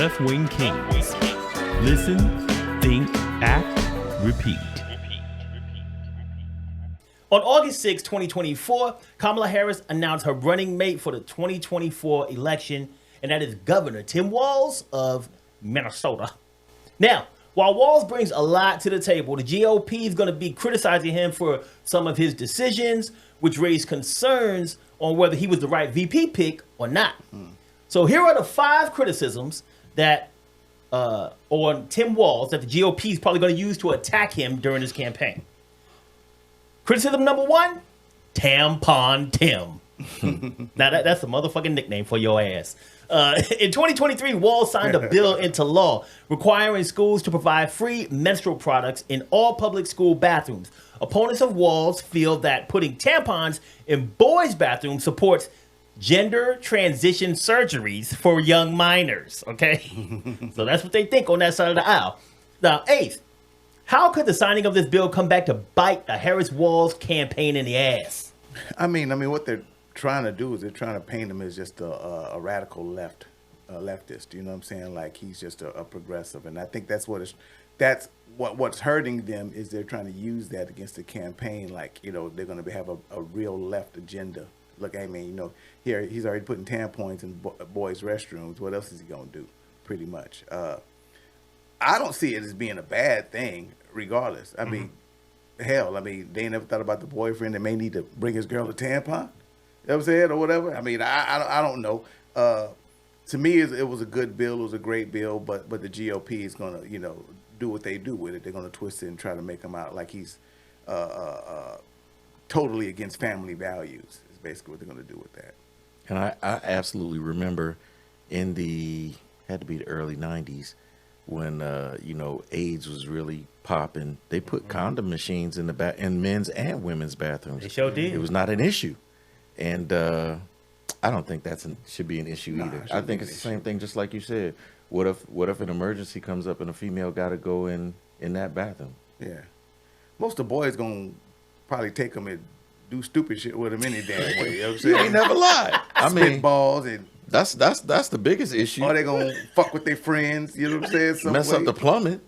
left-wing Kingz. Listen, think, act, repeat. On August 6, 2024, Kamala Harris announced her running mate for the 2024 election, and that is Governor Tim Walz of Minnesota. Now, while Walz brings a lot to the table, the GOP is going to be criticizing him for some of his decisions, which raised concerns on whether he was the right VP pick or not. So here are the 5 criticisms that on Tim Walz that the GOP is probably going to use to attack him during his campaign. Criticism number 1, Tampon Tim. Now that's a motherfucking nickname for your ass. In 2023, Walz signed a bill into law requiring schools to provide free menstrual products in all public school bathrooms. Opponents of Walz feel that putting tampons in boys' bathrooms supports gender transition surgeries for young minors. Okay, so that's what they think on that side of the aisle. Now, 8th, how could the signing of this bill come back to bite the Harris-Walz campaign in the ass? I mean, what they're trying to do is they're trying to paint him as just a radical leftist. You know what I'm saying? Like he's just a progressive, and I think that's what's hurting them is they're trying to use that against the campaign. Like they're going to have a real left agenda. Look, I mean, here he's already putting tampons in boys' restrooms. What else is he going to do? Pretty much. I don't see it as being a bad thing, regardless. I mean, hell, they ain't never thought about the boyfriend that may need to bring his girl a tampon. You know what I'm saying, or whatever. I mean, I don't know. To me, it was a good bill. It was a great bill, but the GOP is gonna, do what they do with it. They're gonna twist it and try to make him out like he's totally against family values. Is basically what they're gonna do with that. And I absolutely remember had to be the early 90s when AIDS was really popping. They put condom machines in in men's and women's bathrooms. They sure did. It was not an issue, and I don't think should be an issue either. I think it's the same thing, just like you said. What if an emergency comes up and a female got to go in that bathroom? Yeah, most of the boys gonna probably take them and do stupid shit with them any damn way. You know what I'm saying? You ain't never lied. I mean, balls and. That's the biggest issue. Or they gonna fuck with their friends, you know what I'm saying? Mess up the plumbing.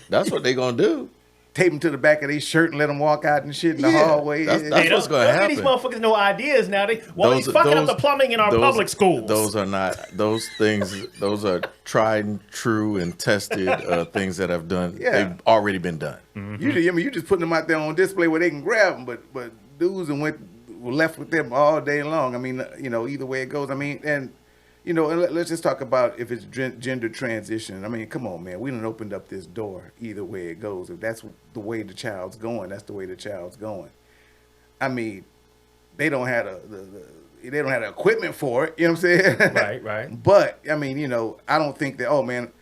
That's what they gonna do. Tape them to the back of their shirt and let them walk out and shit in the hallway. That's what's gonna happen. These motherfuckers no ideas now. He's fucking up the plumbing in our public schools. Those are not those things. Those are tried and true and tested things that have done. Yeah. They've already been done. You just putting them out there on display where they can grab them, but dudes were left with them all day long. I mean, either way it goes. I mean, and let's just talk about if it's gender transition. I mean, come on, man. We done opened up this door either way it goes. If that's the way the child's going, that's the way the child's going. I mean, they don't have the equipment for it. You know what I'm saying? Right. But I mean, I don't think that. Oh man,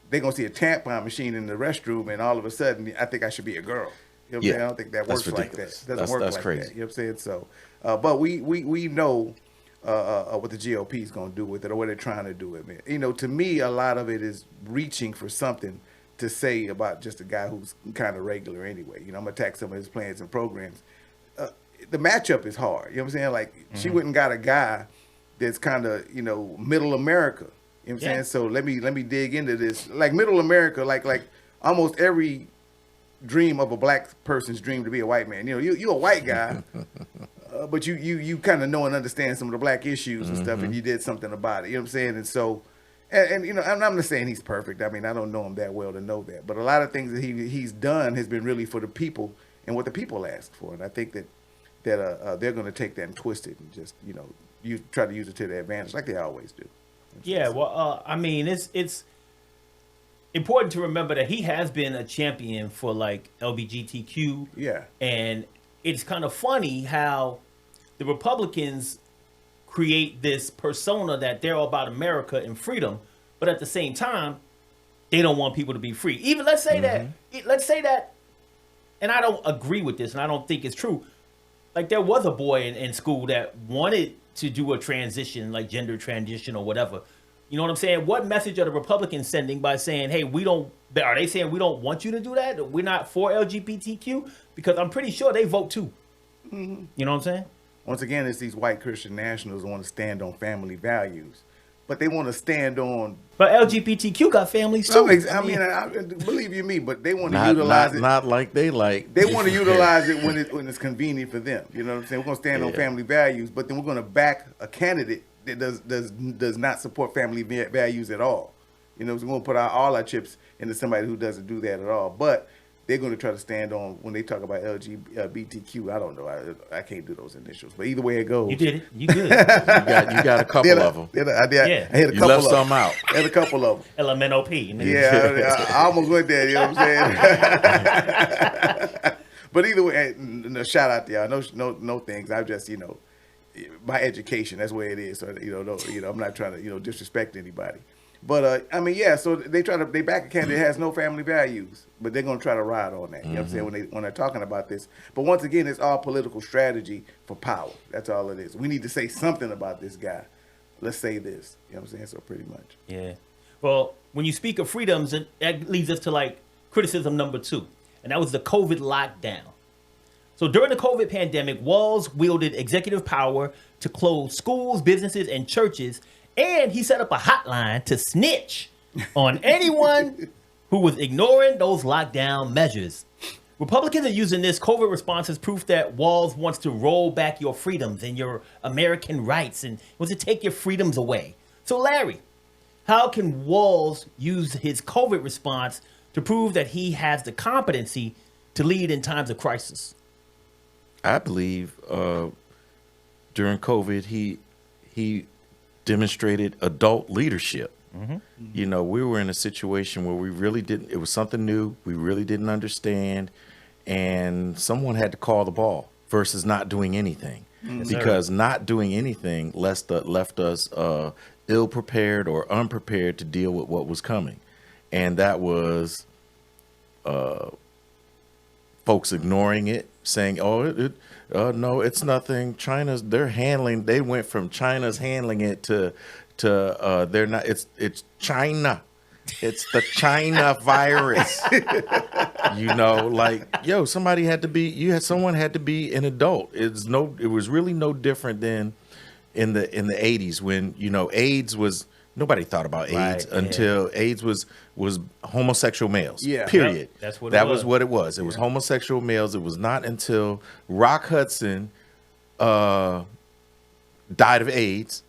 they're gonna see a tampon machine in the restroom, and all of a sudden, I think I should be a girl. You know what I'm saying? I don't think that works like that. It doesn't work like crazy. that. You know what I'm saying? So, but we know what the GOP is going to do with it or what they're trying to do with it. To me, a lot of it is reaching for something to say about just a guy who's kind of regular anyway. I'm going to attack some of his plans and programs. The matchup is hard. You know what I'm saying? Like, she went and got a guy that's kind of, middle America. You know what I'm saying? So let me dig into this. Like, middle America, like almost every dream of a black person's dream to be a white man. You're a white guy, but you kind of know and understand some of the black issues and stuff, and you did something about it. You know what I'm saying? And so, and I'm not saying he's perfect. I mean, I don't know him that well to know that. But a lot of things that he's done has been really for the people and what the people asked for. And I think that they're going to take that and twist it and just you try to use it to their advantage like they always do. Yeah, well, I mean, it's important to remember that he has been a champion for like LGBTQ. Yeah. And it's kind of funny how the Republicans create this persona that they're all about America and freedom, but at the same time, they don't want people to be free. Even let's say that, and I don't agree with this, and I don't think it's true. Like there was a boy in school that wanted to do a transition, like gender transition or whatever. You know what I'm saying? What message are the Republicans sending by saying, hey, are they saying we don't want you to do that? We're not for LGBTQ? Because I'm pretty sure they vote too. You know what I'm saying? Once again, it's these white Christian nationals who want to stand on family values. but they want to stand on. But LGBTQ got families too. Believe you me, but they want to Not, utilize not, it. not like they like. They want to utilize it when it's convenient for them. You know what I'm saying? We're gonna stand on family values, but then we're gonna back a candidate that does not support family values at all. You know, so we're gonna put all our chips into somebody who doesn't do that at all. But they're going to try to stand on when they talk about LGBTQ. I don't know. I can't do those initials. But either way it goes. You did it. You good. You got a couple of them. I hit a You couple left of some them. out. I had a couple of them. LMNOP. Yeah, I almost went there. You know what I'm saying? But either way, no, shout out to y'all. No things. I just, my education. That's where it is. So I'm not trying to disrespect anybody. But so they back a candidate that has no family values, but they're gonna try to ride on that. You know what I'm saying when they're talking about this. But once again, it's all political strategy for power. That's all it is. We need to say something about this guy. Let's say this. You know what I'm saying? So pretty much. Yeah. Well, when you speak of freedoms, that leads us to criticism number 2, and that was the COVID lockdown. So during the COVID pandemic, Walz wielded executive power to close schools, businesses, and churches. And he set up a hotline to snitch on anyone who was ignoring those lockdown measures. Republicans are using this COVID response as proof that Walz wants to roll back your freedoms and your American rights and wants to take your freedoms away. So, Larry, how can Walz use his COVID response to prove that he has the competency to lead in times of crisis? I believe during COVID, he demonstrated adult leadership. We were in a situation where we really didn't, it was something new. We really didn't understand. And someone had to call the ball versus not doing anything. Because not doing anything left us ill prepared or unprepared to deal with what was coming. And that was folks ignoring it, saying, no, it's nothing. They went from China's handling it to they're not, it's China. It's the China virus. Someone had to be an adult. It was really no different than in the 80s when, AIDS was, nobody thought about AIDS until AIDS was homosexual males. Yeah. Period. Yep, that's what that was what it was. It was homosexual males. It was not until Rock Hudson died of AIDS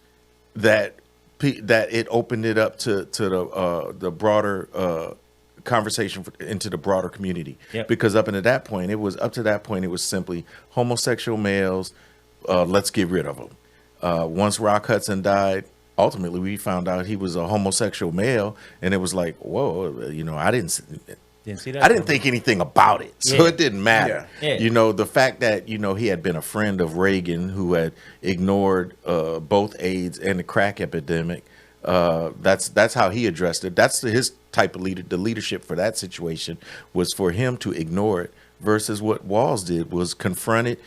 that it opened it up to the broader conversation into the broader community. Yep. Because up to that point it was simply homosexual males. Let's get rid of them. Once Rock Hudson died, ultimately we found out he was a homosexual male, and it was like, whoa, I didn't see that. I didn't think anything about it, so it didn't matter. Yeah. The fact that he had been a friend of Reagan, who had ignored both AIDS and the crack epidemic. That's how he addressed it. That's his type of leader. The leadership for that situation was for him to ignore it, versus what Walz did was confront it.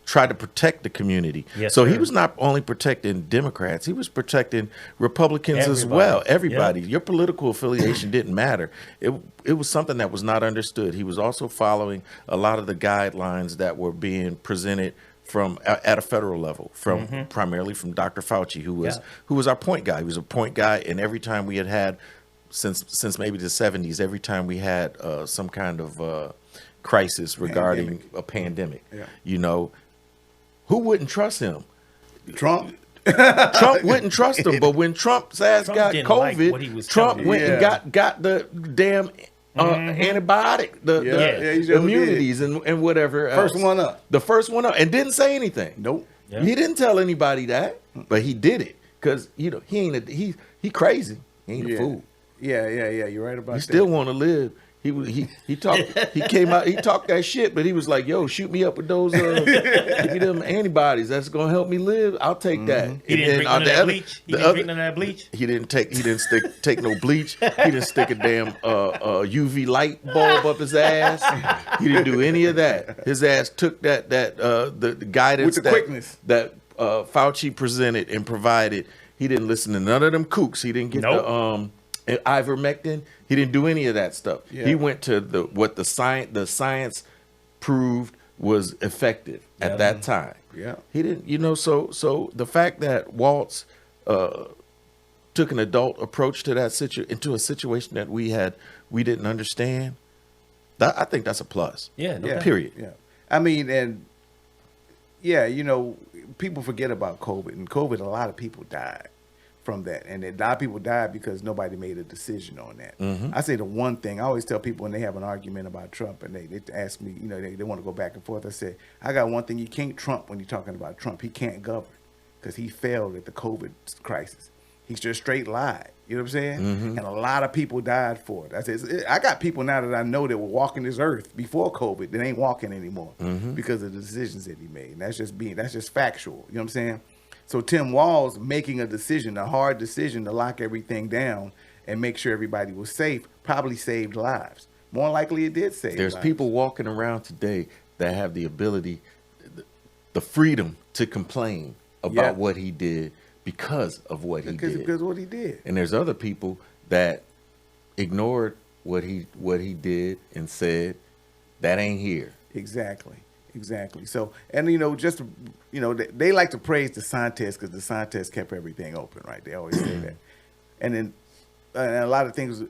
Try to protect the community. Yes, so he was not only protecting Democrats, he was protecting Republicans as well. Everybody. Yep. Your political affiliation didn't matter. It was something that was not understood. He was also following a lot of the guidelines that were being presented from at a federal level, primarily from Dr. Fauci, who was our point guy. He was a point guy, and every time we had since maybe the 70s, every time we had some kind of crisis regarding a pandemic, who wouldn't trust him? Trump. Trump wouldn't trust him, but when Trump's ass got COVID, Trump went and got the damn antibiotic, the immunities and whatever else. The first one up, and didn't say anything. Nope. Yeah. He didn't tell anybody that, but he did it because he ain't he crazy. He ain't a fool. Yeah. You're right about that. He still want to live. He talked. He came out. He talked that shit, but he was like, "Yo, shoot me up with those give me them antibodies. That's gonna help me live. I'll take that." He didn't drink none of that bleach. He didn't drink none of that bleach. He didn't take no bleach. He didn't stick a damn UV light bulb up his ass. He didn't do any of that. His ass took the guidance with the quickness that Fauci presented and provided. He didn't listen to none of them kooks. He didn't get the ivermectin. He didn't do any of that stuff. Yeah. He went to what the science proved was effective at that time. Yeah. He didn't, so the fact that Walz took an adult approach to that into a situation that we didn't understand, I think that's a plus. Yeah, no Yeah. doubt. Period. Yeah. I mean, and yeah, you know, people forget about COVID, and COVID, a lot of people died from that. And a lot of people died because nobody made a decision on that. I say the one thing, I always tell people when they have an argument about Trump and they ask me, you know, they want to go back and forth. I say, I got one thing, you can't Trump when you're talking about Trump. He can't govern because he failed at the COVID crisis. He just straight lied. You know what I'm saying? And a lot of people died for it. I got people now that I know that were walking this earth before COVID that ain't walking anymore because of the decisions that he made. And that's just factual. You know what I'm saying? So Tim Walz making a decision, a hard decision to lock everything down and make sure everybody was safe, probably saved lives. More likely it did save There's lives. people walking around today that have the ability, the freedom to complain about what he did because of what he did. Because of what he did. And there's other people that ignored what he did and said, that ain't here. Exactly. So, and you know, just, you know, they like to praise the scientists because the scientists kept everything open, right? They always say that. And then and a lot of things,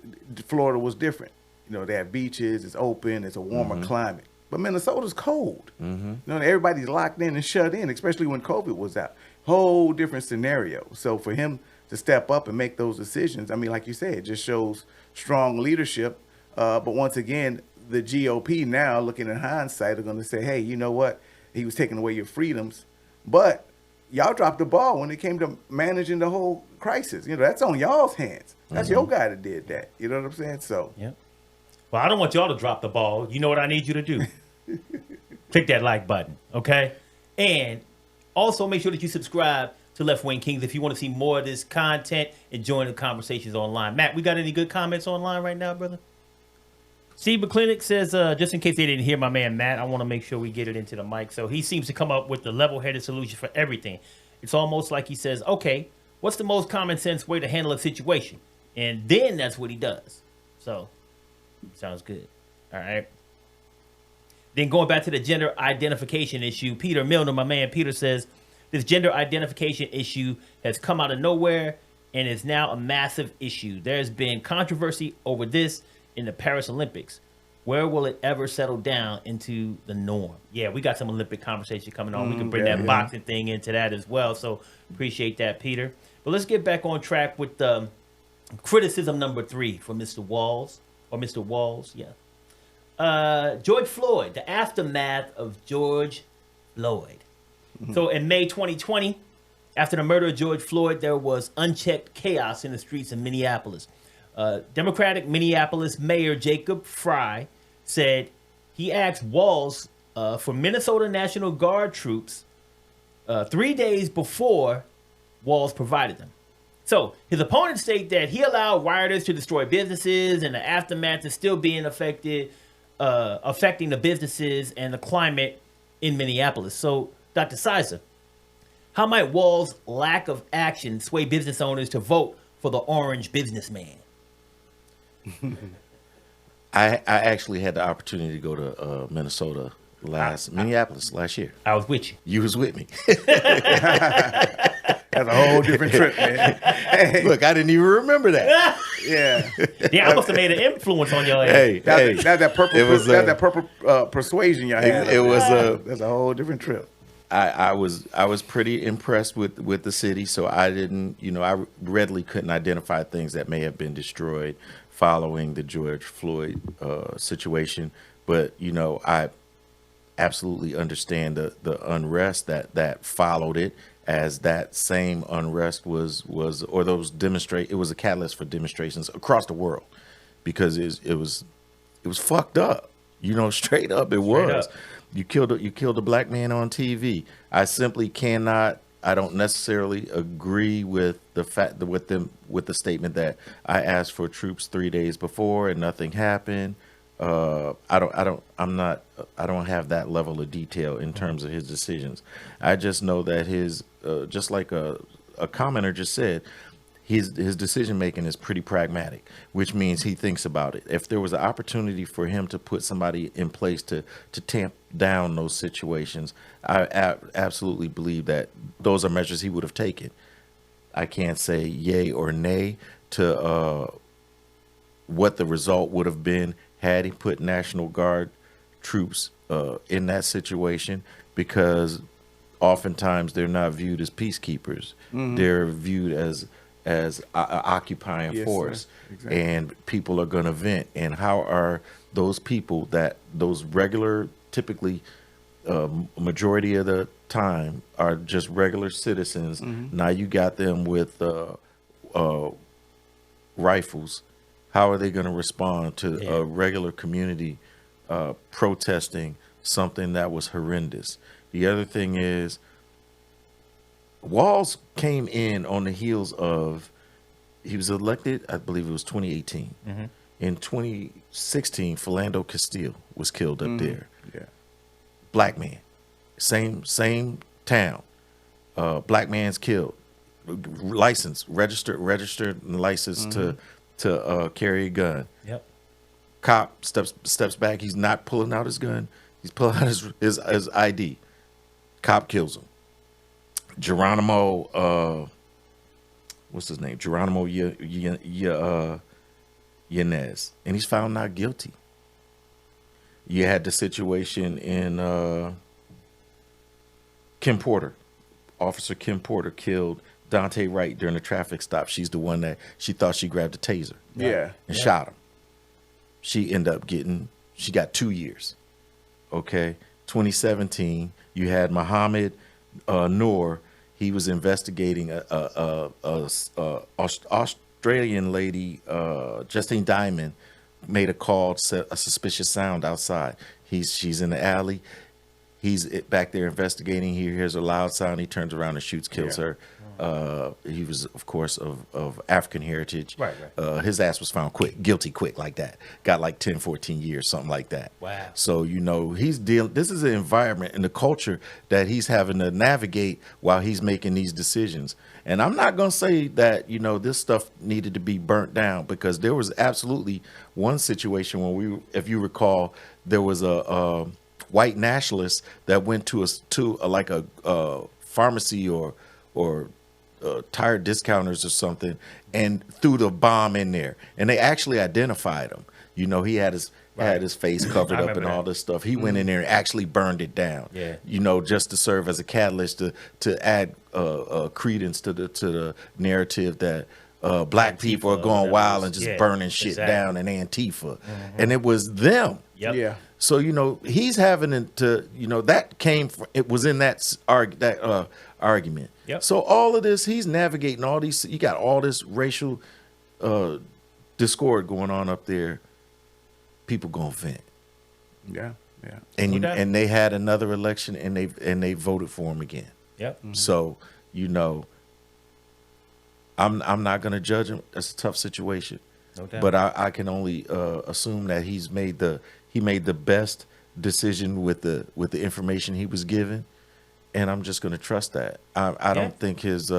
Florida was different. You know, they have beaches, it's open, it's a warmer climate. But Minnesota's cold. You know, everybody's locked in and shut in, especially when COVID was out. Whole different scenario. So for him to step up and make those decisions, I mean, like you said, it just shows strong leadership. But once again, the GOP now, looking in hindsight, are going to say, hey, you know what? He was taking away your freedoms. But y'all dropped the ball when it came to managing the whole crisis. You know, that's on y'all's hands. That's your guy that did that. You know what I'm saying? So, Yeah. Well, I don't want y'all to drop the ball. You know what I need you to do? Click that like button, okay? And also make sure that you subscribe to Left Wing Kingz if you want to see more of this content and join the conversations online. Matt, we got any good comments online right now, brother? Steve McClinic says, just in case they didn't hear my man Matt, I want to make sure we get it into the mic. So he seems to come up with the level-headed solution for everything. It's almost like he says, okay, what's the most common sense way to handle a situation? And then that's what he does. So, sounds good. All right. Then going back to the gender identification issue, Peter Milner, my man Peter, says, this gender identification issue has come out of nowhere and is now a massive issue. There's been controversy over this in the Paris Olympics. Where will it ever settle down into the norm? Yeah, we got some Olympic conversation coming on. We can bring that boxing thing into that as well. So appreciate that, Peter. But let's get back on track with criticism number 3 for Mr. Walz, or Mr. Walz, yeah. George Floyd, the aftermath of George Floyd. So in May 2020, after the murder of George Floyd, there was unchecked chaos in the streets of Minneapolis. Democratic Minneapolis Mayor Jacob Frey said he asked Walz for Minnesota National Guard troops 3 days before Walz provided them. So his opponents state that he allowed rioters to destroy businesses, and the aftermath is still being affecting the businesses and the climate in Minneapolis. So, Dr. Sizer, how might Walz's lack of action sway business owners to vote for the orange businessman? I actually had the opportunity to go to Minnesota Minneapolis last year. I was with you. You was with me. that's a whole different trip, man. Hey, Look, I didn't even remember that. yeah. Yeah, I must have made an influence on your ass. Hey, That purple, it was, that purple persuasion you had. it was that's a whole different trip. I was pretty impressed with the city, so I didn't, I readily couldn't identify things that may have been destroyed following the George Floyd situation. But I absolutely understand the unrest that followed it, as that same unrest was it was a catalyst for demonstrations across the world, because it was fucked up. Straight up it was. You killed a black man on TV. I simply cannot. I don't necessarily agree with the fact that with the statement that I asked for troops 3 days before and nothing happened. I don't have that level of detail in terms of his decisions. I just know that his just like a commenter just said, his decision making is pretty pragmatic, which means he thinks about it. If there was an opportunity for him to put somebody in place to tamp down those situations, I absolutely believe that those are measures he would have taken. I can't say yay or nay to what the result would have been had he put National Guard troops in that situation, because oftentimes they're not viewed as peacekeepers. They're viewed as occupying Yes, force, sir. Exactly. and people are going to vent. And how are those people those regular, typically majority of the time are just regular citizens. Now you got them with rifles. How are they going to respond to a regular community protesting something that was horrendous? The other thing is, Walz came in on the heels of, he was elected, I believe it was 2018. In 2016, Philando Castile was killed up there. Yeah. Black man, same town. Black man's killed. Registered and licensed to carry a gun. Yep. Cop steps back. He's not pulling out his gun. He's pulling out his ID. Cop kills him. Geronimo, what's his name? Geronimo Yanez, and he's found not guilty. You had the situation in Kim Porter. Officer Kim Porter killed Dante Wright during a traffic stop. She's the one that she thought she grabbed a taser. Yeah. And shot him. She ended up she got 2 years. Okay. 2017, you had Muhammad Noor. He was investigating a Australian lady, Justine Diamond, made a call, set a suspicious sound outside. She's in the alley. He's back there investigating. He hears a loud sound. He turns around and shoots, kills her. He was, of course, of African heritage. Right. His ass was found guilty quick like that. Got like 10, 14 years, something like that. Wow. So, he's dealing, this is an environment and the culture that he's having to navigate while he's making these decisions. And I'm not going to say that, this stuff needed to be burnt down, because there was absolutely one situation when if you recall, there was a white nationalist that went to a pharmacy or tire discounters or something and threw the bomb in there, and they actually identified him. He had his face covered up and all this stuff. He went in there and actually burned it down. Yeah. Just to serve as a catalyst to add credence to the narrative that black people are going wild and just burning shit down, and Antifa, and it was them. Yep. Yeah. So he's having to that came from, it was in that argument. Yep. So all of this, he's navigating all these. You got all this racial discord going on up there. People gonna vent. Yeah. And doubt. and they had another election, and they voted for him again. Yep. So I'm not gonna judge him. That's a tough situation. No doubt. But I can only assume that he made the best decision with the information he was given, and I'm just going to trust that. I don't think his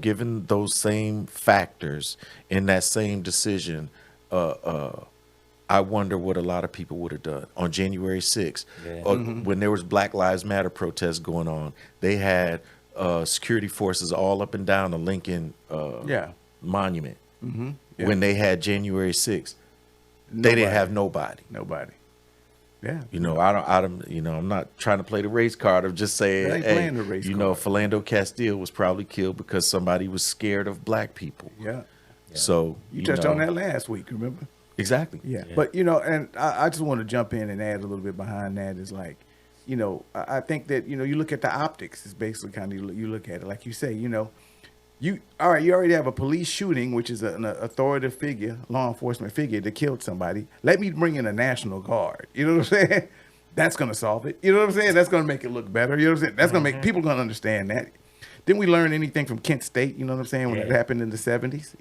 given those same factors in that same decision, I wonder what a lot of people would have done on January 6th, when there was Black Lives Matter protests going on. They had security forces all up and down the Lincoln Monument. Yeah. When they had January 6th, they didn't have nobody. Yeah. I'm not trying to play the race card of just saying, They ain't hey, playing the race card. Philando Castile was probably killed because somebody was scared of black people. Yeah. So You touched on that last week, remember? Exactly. Yeah. But, and I just want to jump in and add a little bit behind that is like, I think that, you look at the optics. It's basically kind of, you look at it like you say, you already have a police shooting, which is an authoritative figure, law enforcement figure that killed somebody. Let me bring in a National Guard. You know what I'm saying? That's going to solve it. You know what I'm saying? That's going to make it look better. You know what I'm saying? That's going to make people going to understand that. Didn't we learn anything from Kent State? You know what I'm saying? When it happened in the 70s,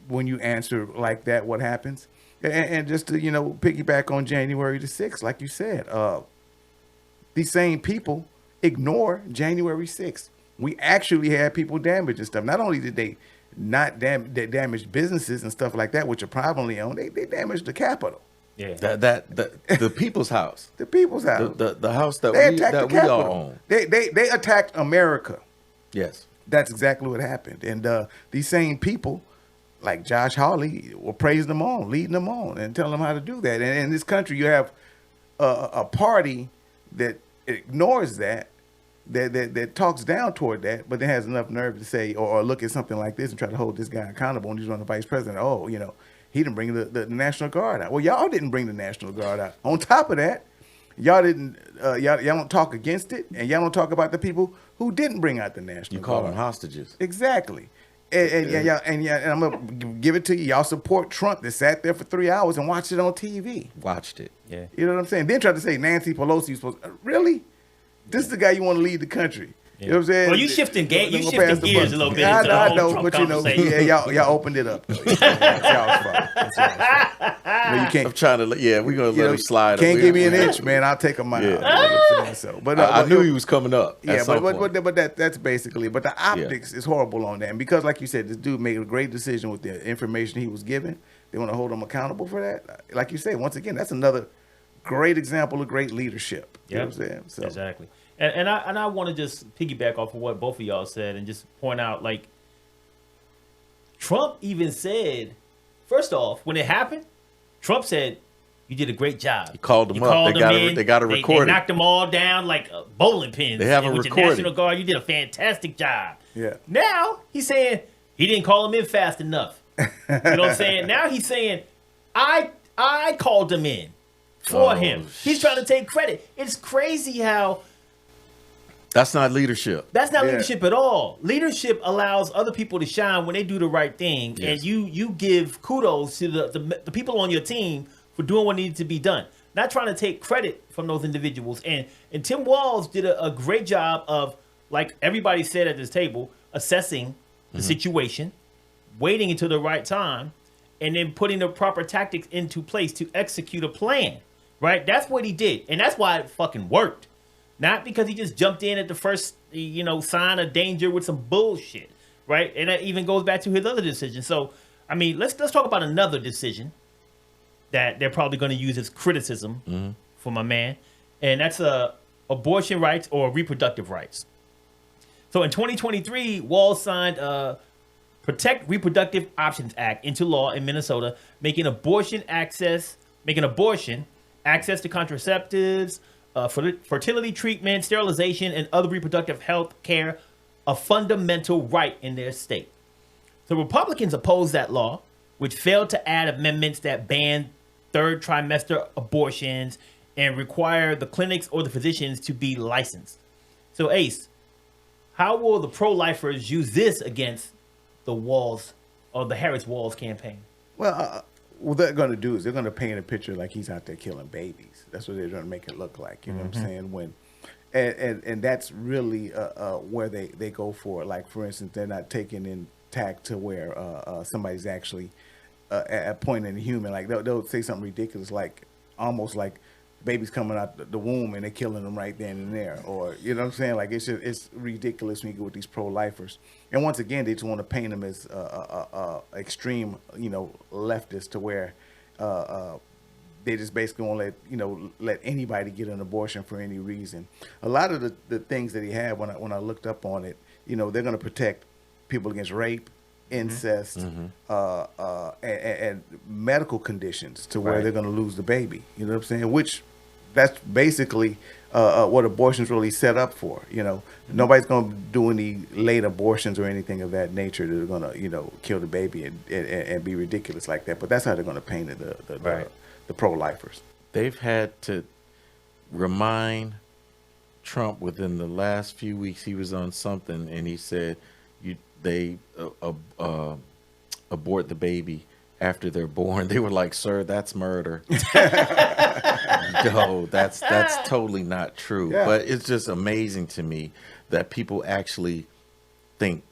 when you answer like that, what happens? And just to, piggyback on January the 6th, like you said, these same people ignore January 6th. We actually had people damaged and stuff. Not only did they not they damaged businesses and stuff like that, which are privately owned, they damaged the Capitol. Yeah. The people's house. The people's house. The house that They we attacked the we all Capitol. own. They attacked America. Yes. That's exactly what happened. And these same people, like Josh Hawley, were praising them on, leading them on, and telling them how to do that. And in this country, you have a party that ignores that talks down toward that, but then has enough nerve to say or look at something like this and try to hold this guy accountable when he's running vice president. Oh, you know, he didn't bring the National Guard out. Well, y'all didn't bring the National Guard out. On top of that, y'all didn't. Y'all don't talk against it, and y'all don't talk about the people who didn't bring out the National Guard. You call them hostages. Exactly. And I'm gonna give it to you. Y'all support Trump that sat there for 3 hours and watched it on TV. Watched it. Yeah. You know what I'm saying? Then tried to say Nancy Pelosi was supposed. Really? This is the guy you want to lead the country. You know what I'm saying? Well, you shifting gears a little bit. I know, but you know, yeah, y'all opened it up. It's y'all's fault. It's y'all's fault. No, you can't. I'm trying to. Yeah, we're gonna let him slide. Can't give me an inch, man. I'll take a mile. You know what I'm saying? So, but I knew he was coming up. Yeah, but that's basically. But the optics is horrible on that, and because, like you said, this dude made a great decision with the information he was given. They want to hold him accountable for that. Like you said, once again, that's another great example of great leadership. You know what I'm saying? So. Exactly. And I want to just piggyback off of what both of y'all said and just point out, like, Trump even said, first off, when it happened, Trump said, "You did a great job." He called them up. They got to record it. They knocked them all down like bowling pins. They have a with recording. Your National Guard, you did a fantastic job. Yeah. Now he's saying he didn't call him in fast enough. You know what I'm saying? Now he's saying I called him in for him. He's trying to take credit. It's crazy how. That's not leadership. That's not leadership at all. Leadership allows other people to shine when they do the right thing, and you give kudos to the people on your team for doing what needed to be done. Not trying to take credit from those individuals. And Tim Walz did a great job of, like everybody said at this table, assessing the situation, waiting until the right time, and then putting the proper tactics into place to execute a plan. Right? That's what he did, and that's why it fucking worked. Not because he just jumped in at the first, sign of danger with some bullshit, right? And that even goes back to his other decision. So, I mean, let's talk about another decision that they're probably going to use as criticism for my man, and that's abortion rights or reproductive rights. So, in 2023, Walz signed a Protect Reproductive Options Act into law in Minnesota, making abortion access to contraceptives, fertility treatment, sterilization, and other reproductive health care a fundamental right in their state. So Republicans opposed that law, which failed to add amendments that ban third trimester abortions and require the clinics or the physicians to be licensed. So Ace, how will the pro-lifers use this against the Walz or the Harris-Walz campaign? Well, what they're going to do is they're going to paint a picture like he's out there killing babies. That's what they're going to make it look like. You know what I'm saying? And that's really where they go for it. Like, for instance, they're not taking in tact to where somebody's actually at a point in the human. Like, they'll say something ridiculous, like almost like baby's coming out the womb and they're killing them right then and there. Or, you know what I'm saying? Like, it's ridiculous when you go with these pro-lifers. And once again, they just want to paint them as extreme, leftists to where they just basically won't let anybody get an abortion for any reason. A lot of the things that he had when I looked up on it, they're going to protect people against rape, incest, and medical conditions to where they're going to lose the baby. You know what I'm saying? Which that's basically what abortion's really set up for. Nobody's going to do any late abortions or anything of that nature that are going to kill the baby and be ridiculous like that. But that's how they're going to paint it, the pro-lifers. They've had to remind Trump within the last few weeks. He was on something and he said they abort the baby after they're born. They were like, "Sir, that's murder." No, that's totally not true. Yeah. But it's just amazing to me that people actually think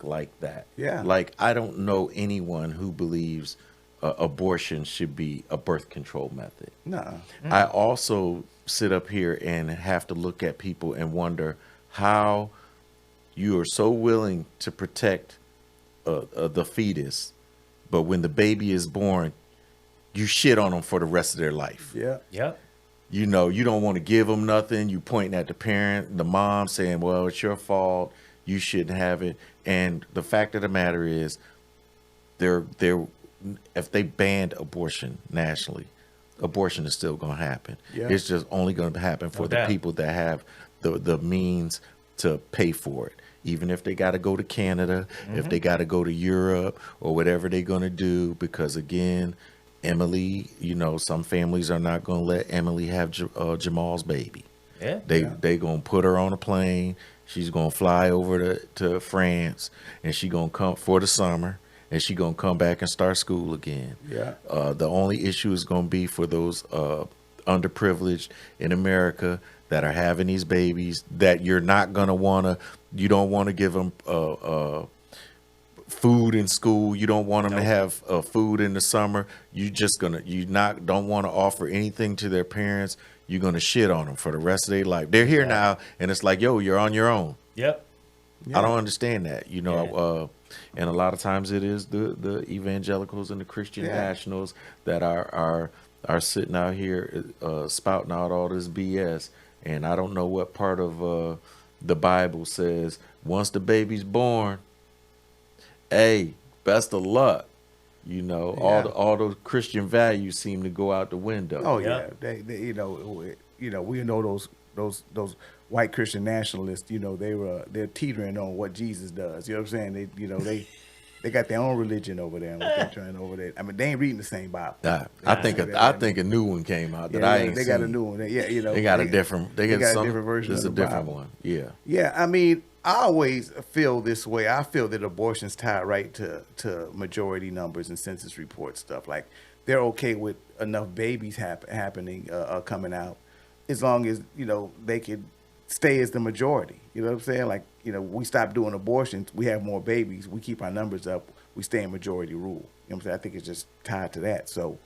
like that. Yeah. Like, I don't know anyone who believes abortion should be a birth control method. No. I also sit up here and have to look at people and wonder how you are so willing to protect the fetus, but when the baby is born, you shit on them for the rest of their life. Yeah. Yep. You don't want to give them nothing. You pointing at the parent, the mom, saying, "Well, it's your fault. you shouldn't have it. And the fact of the matter is, if they banned abortion nationally, abortion is still going to happen. Yeah. It's just only going to happen for the people that have the means to pay for it. Even if they got to go to Canada, if they got to go to Europe or whatever they're going to do, because again, Emily, some families are not going to let Emily have Jamal's baby. Yeah. They going to put her on a plane. She's going to fly over to France, and she going to come for the summer, and she going to come back and start school again. Yeah. The only issue is going to be for those underprivileged in America that are having these babies that you don't want to give them food in school. You don't want them to have food in the summer. Don't want to offer anything to their parents. You're going to shit on them for the rest of their life. They're here now, and it's like, yo, you're on your own. Yep. I don't understand that, and a lot of times it is the evangelicals and the Christian nationals that are sitting out here spouting out all this BS. And I don't know what part of the Bible says once the baby's born, hey, best of luck. All those Christian values seem to go out the window. Oh Yep. yeah, we know those white Christian nationalists. They're teetering on what Jesus does. You know what I'm saying? They got their own religion over there, and what they're trying over there. I mean, they ain't reading the same Bible. I think a new one came out that I ain't They seen. got a new one. They got a different. They got a different version. It's of a the different Bible. one. Yeah. Yeah, I mean, I always feel this way. I feel that abortion's tied right to majority numbers and census report stuff. Like, they're okay with enough babies happening, coming out, as long as, they could stay as the majority. You know what I'm saying? Like, we stop doing abortions, we have more babies, we keep our numbers up, we stay in majority rule. You know what I'm saying? I think it's just tied to that. So,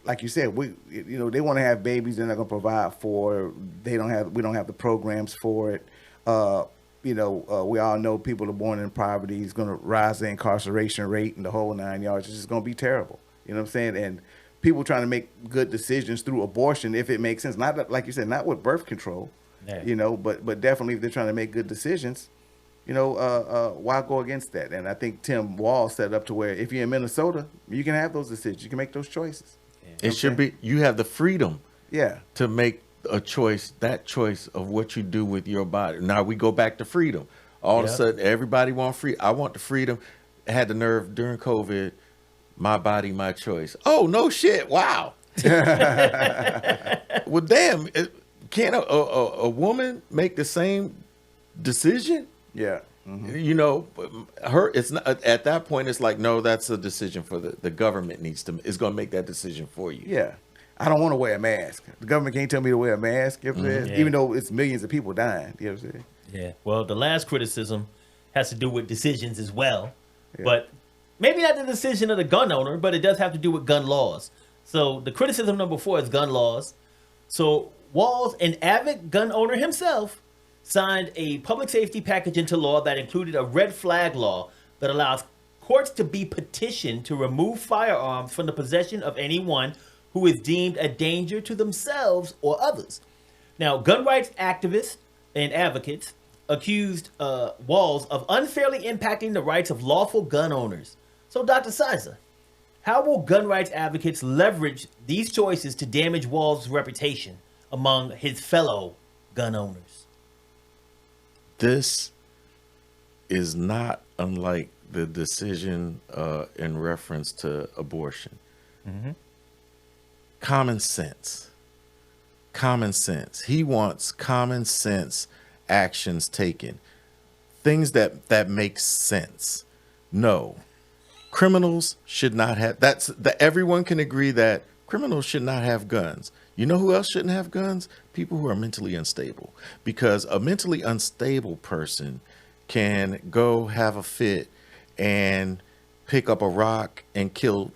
like you said, they want to have babies, they're not going to provide for. We don't have the programs for it. We all know people are born in poverty. It's going to rise the incarceration rate and the whole 9 yards. It's just going to be terrible. You know what I'm saying? And people trying to make good decisions through abortion, if it makes sense, not like you said, not with birth control, but definitely if they're trying to make good decisions, why go against that? And I think Tim Walz set up to where if you're in Minnesota, you can have those decisions. You can make those choices. It should be, you have the freedom to make a choice, that choice of what you do with your body. Now we go back to freedom. All of a sudden, everybody want free. I want the freedom. I had the nerve during COVID, my body, my choice. Oh, no shit. Wow. Well, damn, can't a woman make the same decision? Yeah. It's not at that point. It's like, no, that's a decision for the government is going to make that decision for you. Yeah. I don't want to wear a mask. The government can't tell me to wear a mask, even though it's millions of people dying. You know what I'm saying? Yeah. Well, the last criticism has to do with decisions as well, but maybe not the decision of the gun owner, but it does have to do with gun laws. So the criticism number 4 is gun laws. So Walz, an avid gun owner himself, signed a public safety package into law that included a red flag law that allows courts to be petitioned to remove firearms from the possession of anyone who is deemed a danger to themselves or others. Now, gun rights activists and advocates accused Walz of unfairly impacting the rights of lawful gun owners. So, Dr. Sizer, how will gun rights advocates leverage these choices to damage Walz's reputation among his fellow gun owners? This is not unlike the decision in reference to abortion. Mm-hmm. Common sense. He wants common sense actions taken. Things that make sense. No. Criminals should not have, everyone can agree that criminals should not have guns. You know who else shouldn't have guns? People who are mentally unstable. Because a mentally unstable person can go have a fit and pick up a rock and kill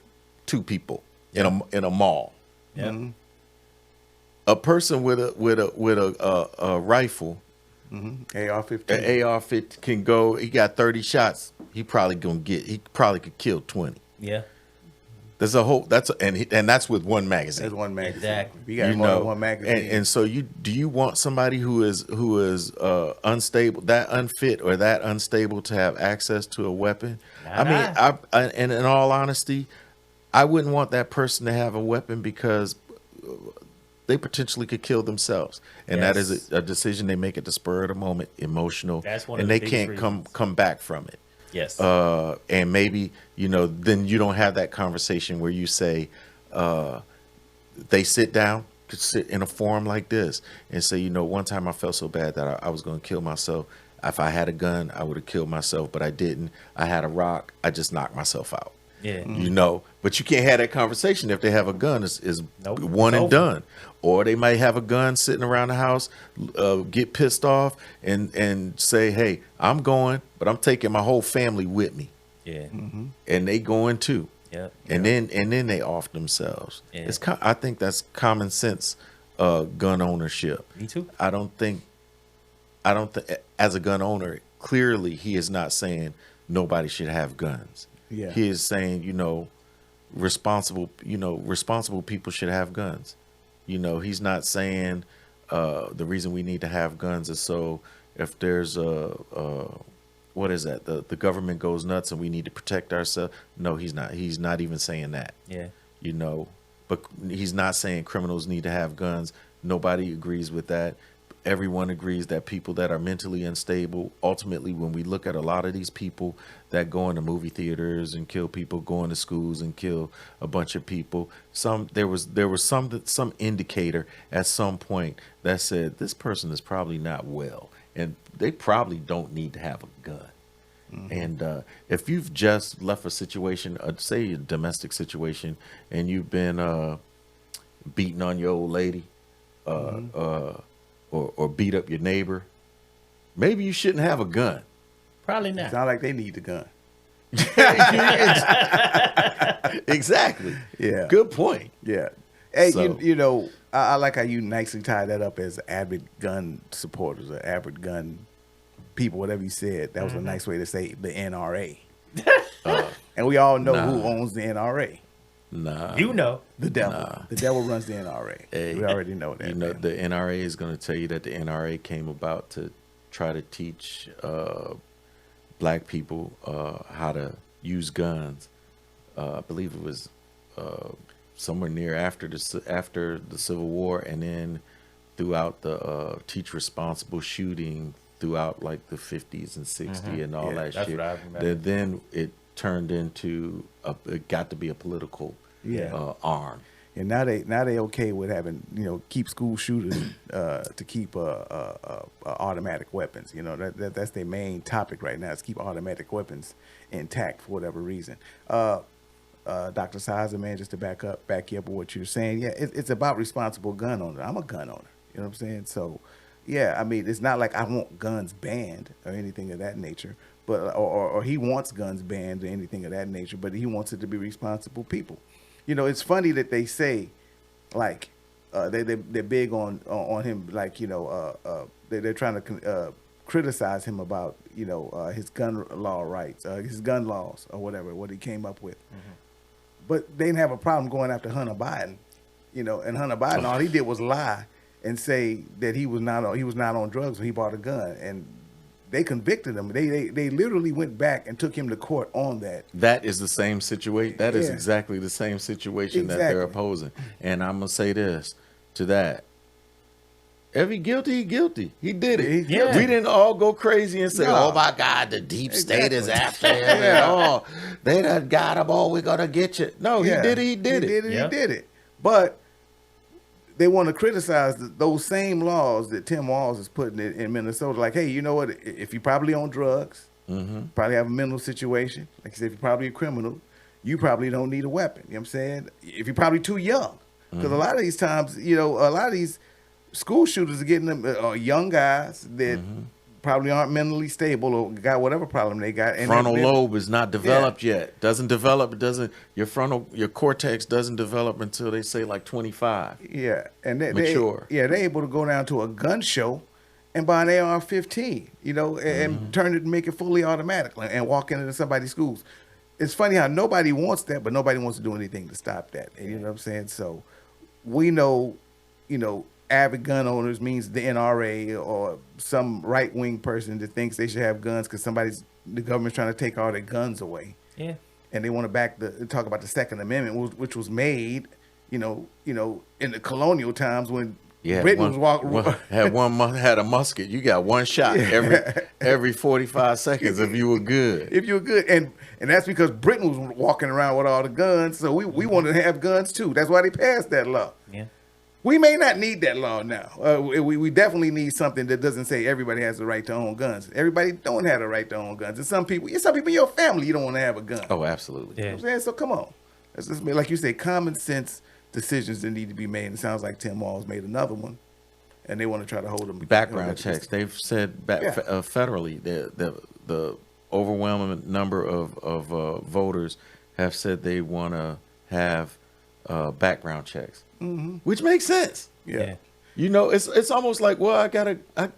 2 people in a mall. Yeah. Mm-hmm. A person with a rifle, AR-15. an AR-15 can go. He got 30 shots. He probably could kill 20. Yeah. There's a whole and that's with one magazine. There's one magazine. Exactly. You got more than one magazine. And so do you want somebody who is unstable, that unfit or that unstable to have access to a weapon? And in all honesty, I wouldn't want that person to have a weapon because they potentially could kill themselves, and that is a decision they make at the spur of the moment, emotional, and they can't come back from it. Yes. And maybe, then you don't have that conversation where you say, they sit down, could sit in a forum like this and say, one time I felt so bad that I was going to kill myself. If I had a gun, I would have killed myself, but I didn't. I had a rock. I just knocked myself out. Yeah. But you can't have that conversation if they have a gun. Is one and done. Or they might have a gun sitting around the house, get pissed off and say, hey, I'm going, but I'm taking my whole family with me. Yeah. Mm-hmm. And they going too. Yep. And then they off themselves. Yeah. I think that's common sense gun ownership. Me too. I don't think as a gun owner, clearly he is not saying nobody should have guns. Yeah. He is saying, responsible people should have guns. He's not saying the reason we need to have guns is so if there's what is that? The government goes nuts and we need to protect ourselves. No, he's not. He's not even saying that. Yeah. But he's not saying criminals need to have guns. Nobody agrees with that. Everyone agrees that people that are mentally unstable, ultimately, when we look at a lot of these people that go into movie theaters and kill people, go into schools and kill a bunch of people, there was some indicator at some point that said this person is probably not well, and they probably don't need to have a gun. Mm-hmm. And if you've just left a situation, say a domestic situation, and you've been beating on your old lady, or beat up your neighbor, maybe you shouldn't have a gun. Probably not. It's not like they need the gun. Exactly. Yeah. Good point. Yeah. Hey, So- I like how you nicely tie that up as avid gun supporters or avid gun people, whatever you said. That was a nice way to say the NRA. And we all know who owns the NRA. Nah. The devil. Nah. The devil runs the NRA. Hey, we already know that. The NRA is going to tell you that the NRA came about to try to teach black people how to use guns. I believe it was somewhere near after the Civil War, and then throughout the teach responsible shooting throughout like the 50s and 60s and all that that's shit. what I remember. Then it turned into it got to be a political arm. And now they okay with having keep school shooters to keep automatic weapons. That's their main topic right now is keep automatic weapons intact for whatever reason. Dr. Sizer, man, just to back you up with what you're saying, it's about responsible gun owner. I'm a gun owner. You know what I'm saying? So, yeah, I mean, it's not like I want guns banned or anything of that nature, but or he wants guns banned or anything of that nature, but he wants it to be responsible people. It's funny that they say, like, they're big on him, like, they're trying to criticize him about, his gun law rights, his gun laws or whatever, what he came up with. Mm-hmm. But they didn't have a problem going after Hunter Biden, and Hunter Biden, all he did was lie and say that he was not on drugs when he bought a gun, and they convicted him. They literally went back and took him to court on that. That is the same situation. That is exactly the same situation that they're opposing. And I'm gonna say this to that: if he guilty, he guilty. He did it. Yeah. We didn't all go crazy and say, No. "Oh my God, the deep state is after him." And all they done got him. Oh, we're gonna get you. No, he did it. He did it. He did it. But they want to criticize those same laws that Tim Walz is putting in Minnesota. Like, hey, you know what? If you're probably on drugs, probably have a mental situation, like I said, if you're probably a criminal, you probably don't need a weapon. You know what I'm saying? If you're probably too young. Because a lot of these times, a lot of these school shooters are getting them young guys that probably aren't mentally stable or got whatever problem they got. And frontal lobe is not developed yet. Doesn't develop. Your cortex doesn't develop until they say like 25. Yeah, and mature. They're able to go down to a gun show and buy an AR-15, and turn it and make it fully automatic and walk into somebody's schools. it's funny how nobody wants that, but nobody wants to do anything to stop that. And you know what I'm saying? So we know, avid gun owners means the NRA or some right wing person that thinks they should have guns because the government's trying to take all their guns away. Yeah. And they want to talk about the Second Amendment, which was made, in the colonial times when Britain was walking. Had a musket. You got one shot every 45 seconds if you were good. If you were good, and that's because Britain was walking around with all the guns, so we wanted to have guns too. That's why they passed that law. Yeah. We may not need that law now. We definitely need something that doesn't say everybody has the right to own guns. Everybody don't have the right to own guns. And some people in your family, you don't want to have a gun. Oh, absolutely. Yeah. You know what I'm saying? So come on. Let's just make, like you say, common sense decisions that need to be made. And it sounds like Tim Walz made another one, and they want to try to hold them. Background checks. They've said federally the overwhelming number of voters have said they want to have background checks, which makes sense. Yeah. It's almost like, well, I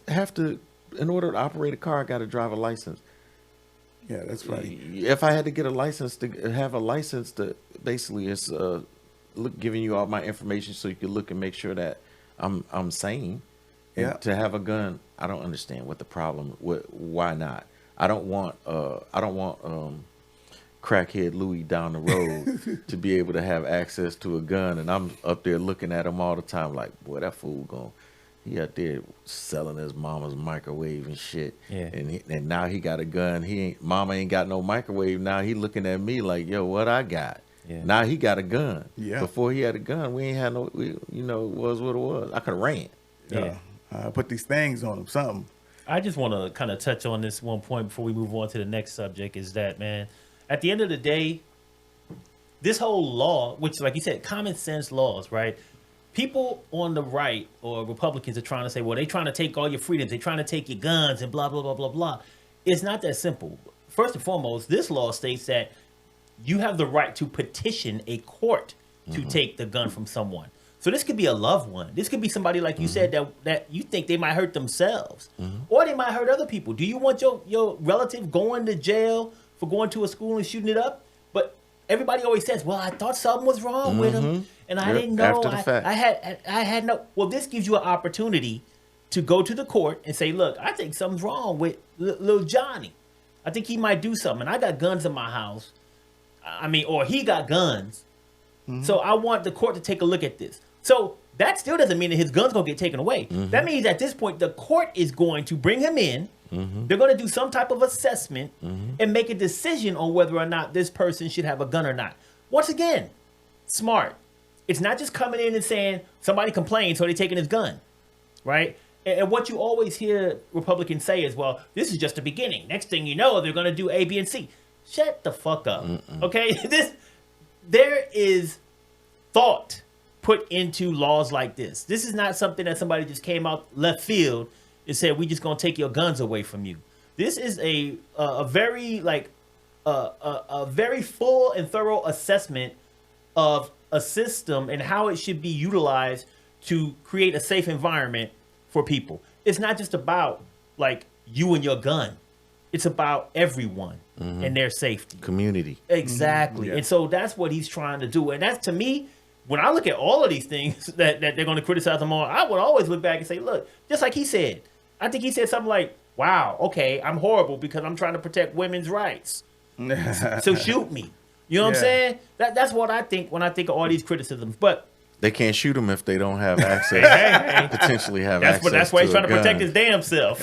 have to, in order to operate a car, I got to drive a license. Yeah, that's funny. If I had to get a license to have a license, to basically it's giving you all my information so you can look and make sure that I'm sane. And Yeah. to have a gun, I don't understand what the problem. Why not? I don't want crackhead Louis down the road to be able to have access to a gun, and I'm up there looking at him all the time like, boy, that fool he out there selling his mama's microwave and shit. Yeah. And now he got a gun. Mama ain't got no microwave. Now he looking at me like, yo, what I got? Yeah. Now he got a gun. Yeah. Before he had a gun, we ain't had no. It was what it was. I could have ran. Yeah. Put these things on them. Something. I just want to kind of touch on this one point before we move on to the next subject, is that, man, at the end of the day, this whole law, which, like you said, common sense laws, right? People on the right or Republicans are trying to say, well, they're trying to take all your freedoms. They're trying to take your guns and blah, blah, blah, blah, blah. It's not that simple. First and foremost, this law states that you have the right to petition a court to take the gun from someone. So this could be a loved one. This could be somebody, like you said, that you think they might hurt themselves, or they might hurt other people. Do you want your relative going to jail for going to a school and shooting it up? But everybody always says, well, I thought something was wrong with him, and I didn't know. After the fact. I had no. Well, this gives you an opportunity to go to the court and say, look, I think something's wrong with little Johnny. I think he might do something. I got guns in my house. Or he got guns. So I want the court to take a look at this. So that still doesn't mean that his gun's going to get taken away. That means at this point, the court is going to bring him in. They're going to do some type of assessment and make a decision on whether or not this person should have a gun or not. Once again, smart. It's not just coming in and saying somebody complained, so they're taking his gun, right? And what you always hear Republicans say is, well, this is just the beginning. Next thing you know, they're going to do A, B, and C. Shut the fuck up, okay? There is thought put into laws like this. This is not something that somebody just came out left field and said, we just gonna take your guns away from you. This is a very very full and thorough assessment of a system and how it should be utilized to create a safe environment for people. It's not just about like you and your gun. It's about everyone and their safety. Community. Exactly. Yeah. And so that's what he's trying to do. And that's, to me, when I look at all of these things that they're going to criticize him on, I would always look back and say, look, just like he said, I think he said something like, wow, okay, I'm horrible because I'm trying to protect women's rights. So shoot me. You know what I'm saying? That's what I think when I think of all these criticisms. But they can't shoot him if they don't have access. Potentially have access. That's why he's to a trying to protect gun. his damn self.